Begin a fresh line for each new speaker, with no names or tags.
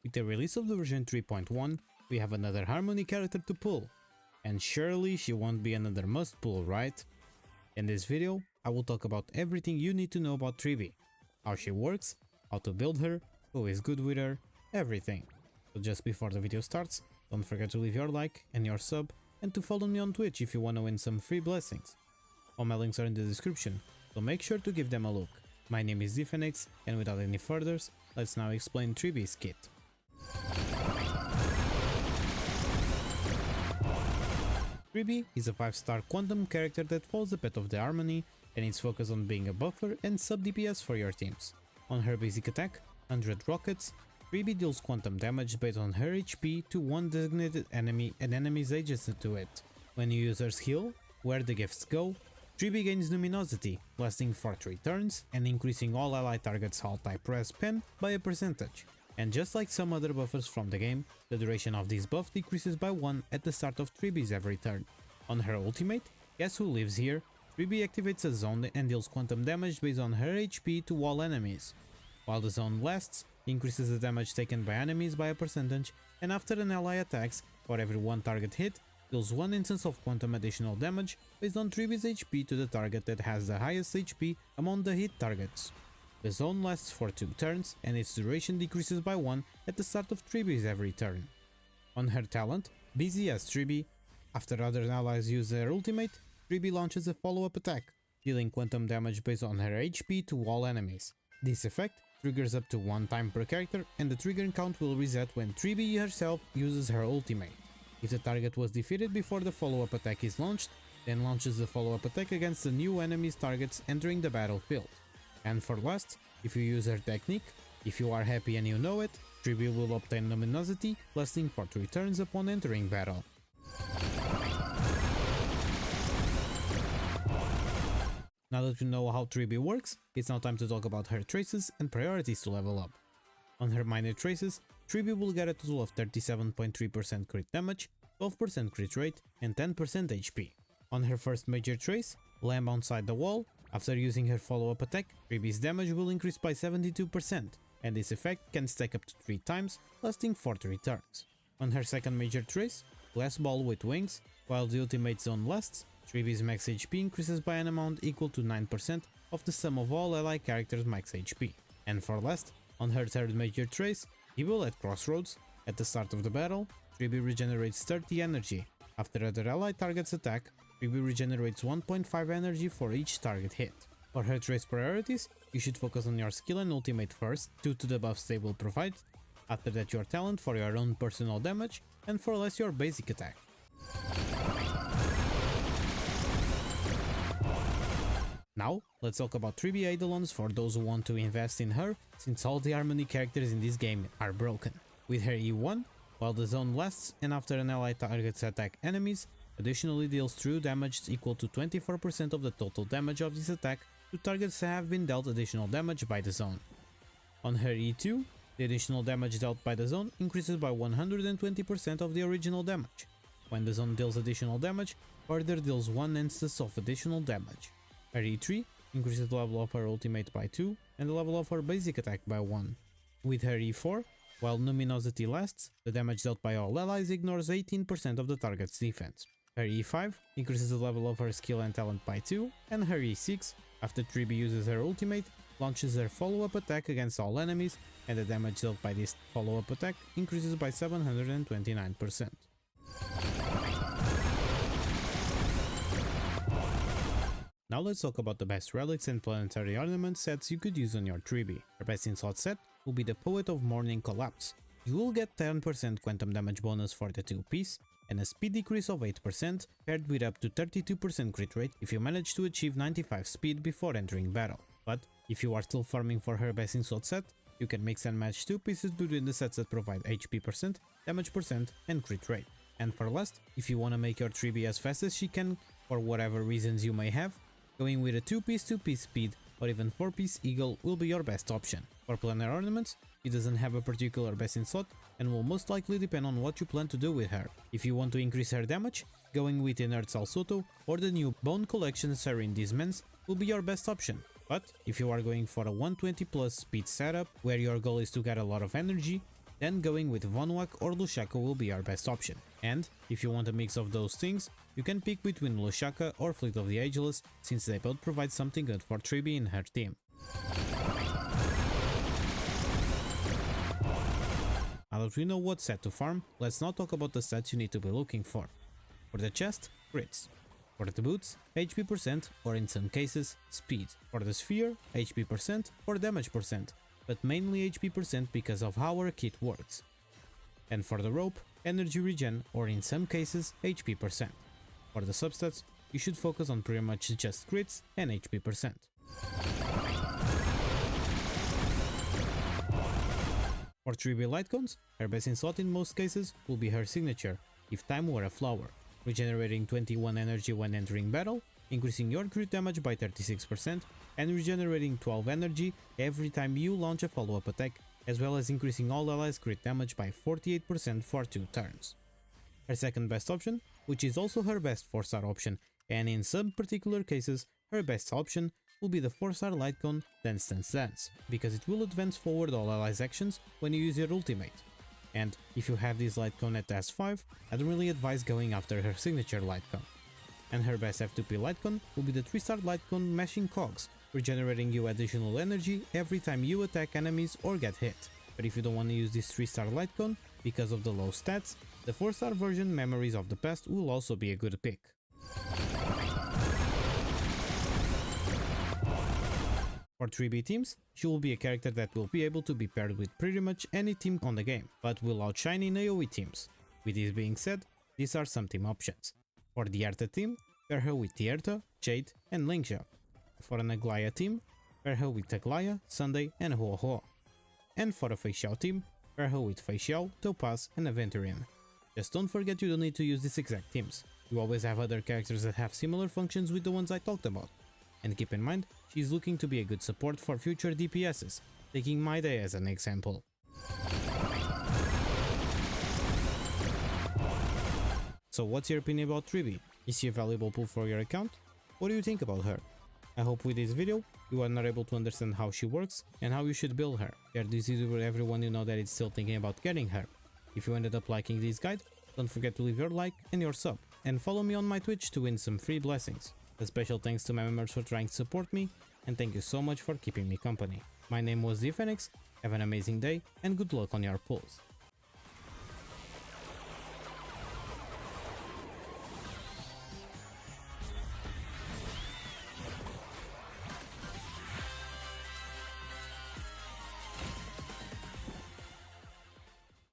With the release of the version 3.1, we have another Harmony character to pull. And surely she won't be another must pull, right? In this video, I will talk about everything you need to know about Tribbie. How she works, how to build her, who is good with her, everything. So just before the video starts, don't forget to leave your like and your sub, and to follow me on Twitch if you wanna win some free blessings. All my links are in the description, so make sure to give them a look. My name is Dphenix, and without any furthers, let's now explain Tribbie's kit. Tribbie is a 5-star quantum character that follows the path of the Harmony and is focused on being a buffer and sub DPS for your teams. On her basic attack, 100 rockets, Tribbie deals quantum damage based on her HP to one designated enemy and enemies adjacent to it. When you use her skill, Where the Gifts Go, Tribbie gains luminosity, lasting for 3 turns and increasing all ally targets alt-type res pen by a percentage. And just like some other buffers from the game, the duration of this buff decreases by 1 at the start of Tribbie's every turn. On her ultimate, Guess Who Lives Here, Tribbie activates a zone and deals quantum damage based on her HP to all enemies. While the zone lasts, increases the damage taken by enemies by a percentage, and after an ally attacks, for every 1 target hit, deals 1 instance of quantum additional damage based on Tribbie's HP to the target that has the highest HP among the hit targets. The zone lasts for 2 turns and its duration decreases by 1 at the start of Tribbie's every turn. On her talent, Busy as Tribbie, after other allies use their ultimate, Tribbie launches a follow-up attack, dealing quantum damage based on her HP to all enemies. This effect triggers up to 1 time per character and the trigger count will reset when Tribbie herself uses her ultimate. If the target was defeated before the follow-up attack is launched, then launches the follow-up attack against the new enemy's targets entering the battlefield. And for last, if you use her technique, if you are happy and you know it, Tribbie will obtain luminosity lasting for 3 turns upon entering battle. Now that you know how Tribbie works, it's now time to talk about her traces and priorities to level up. On her minor traces, Tribbie will get a total of 37.3% crit damage, 12% crit rate and 10% HP. On her first major trace, Lamb Outside the Wall, after using her follow-up attack, Tribbie's damage will increase by 72%, and this effect can stack up to 3 times, lasting for 3 turns. On her second major trace, Glass Ball with Wings, while the ultimate zone lasts, Tribbie's max HP increases by an amount equal to 9% of the sum of all ally characters' max HP. And for last, on her third major trace, Evil at Crossroads, at the start of the battle, Tribbie regenerates 30 energy. After other ally targets attack, Tribbie regenerates 1.5 energy for each target hit. For her trace priorities, you should focus on your skill and ultimate first, due to the buffs they will provide, after that your talent for your own personal damage, and for less your basic attack. Now, let's talk about Tribbie Eidolons for those who want to invest in her, since all the Harmony characters in this game are broken. With her E1, while the zone lasts and after an ally targets attack enemies, additionally deals true damage equal to 24% of the total damage of this attack to targets that have been dealt additional damage by the zone. On her E2, the additional damage dealt by the zone increases by 120% of the original damage. When the zone deals additional damage, further deals 1 instance of additional damage. Her E3 increases the level of her ultimate by 2 and the level of her basic attack by 1. With her E4, while luminosity lasts, the damage dealt by all allies ignores 18% of the target's defense. Her E5 increases the level of her skill and talent by 2, and her E6, after Tribbie uses her ultimate, launches her follow-up attack against all enemies, and the damage dealt by this follow-up attack increases by 729%. Now let's talk about the best relics and planetary ornament sets you could use on your Tribbie. Her best in slot set will be the Poet of Morning Collapse. You will get 10% quantum damage bonus for the 2-piece, and a speed decrease of 8% paired with up to 32% crit rate if you manage to achieve 95 speed before entering battle. But if you are still farming for her best in slot set, you can mix and match 2 pieces between the sets that provide HP %, damage %, and crit rate. And for last, if you wanna make your Tribbie as fast as she can, for whatever reasons you may have, going with a 2-piece speed or even 4-piece eagle will be your best option. For planar ornaments, it doesn't have a particular best in slot and will most likely depend on what you plan to do with her. If you want to increase her damage, going with Inert Salsoto or the new Bone Collection Serene Dismans will be your best option. But if you are going for a 120 plus speed setup, where your goal is to get a lot of energy, then going with Vonwak or Lushaka will be our best option. And if you want a mix of those things, you can pick between Lushaka or Fleet of the Ageless, since they both provide something good for Tribbie in her team. Now that we know what set to farm, let's now talk about the stats you need to be looking for. For the chest, crits. For the boots, HP percent, or in some cases, speed. For the sphere, HP percent or damage percent, but mainly HP percent because of how our kit works. And for the rope, energy regen, or in some cases, HP percent. For the substats, you should focus on pretty much just crits and HP percent. For Tribbie Lightcones, her best in slot in most cases will be her signature, if time were a flower, regenerating 21 energy when entering battle, increasing your crit damage by 36%, and regenerating 12 energy every time you launch a follow-up attack, as well as increasing all allies' crit damage by 48% for 2 turns. Her second best option, which is also her best 4-star option, and in some particular cases her best option, will be the 4-star Lightcone Dance, because it will advance forward all allies' actions when you use your ultimate. And if you have this Lightcone at S5, I don't really advise going after her signature Lightcone. And her best F2P Lightcone will be the 3-star Lightcone Mashing Cogs, regenerating you additional energy every time you attack enemies or get hit. But if you don't want to use this 3-star Lightcone because of the low stats, the 4-star version Memories of the Past will also be a good pick. For Tribbie teams, she will be a character that will be able to be paired with pretty much any team on the game, but will outshine in AoE teams. With this being said, these are some team options. For the Arta team, pair her with Tierta, Jade and Lingxia. For an Aglaya team, pair her with Aglaya, Sunday and Huohuo. And for a Fei Xiao team, pair her with Fei Xiao, Topaz and Aventurian. Just don't forget you don't need to use these exact teams. You always have other characters that have similar functions with the ones I talked about. And keep in mind, she's looking to be a good support for future DPSs, taking My Day as an example. So what's your opinion about Tribbie? Is she a valuable pull for your account? What do you think about her? I hope with this video, you are not able to understand how she works and how you should build her. Share this video with everyone you know that is still thinking about getting her. If you ended up liking this guide, don't forget to leave your like and your sub, and follow me on my Twitch to win some free blessings. A special thanks to my members for trying to support me, and thank you so much for keeping me company. My name was The Phoenix, have an amazing day and good luck on your pulls.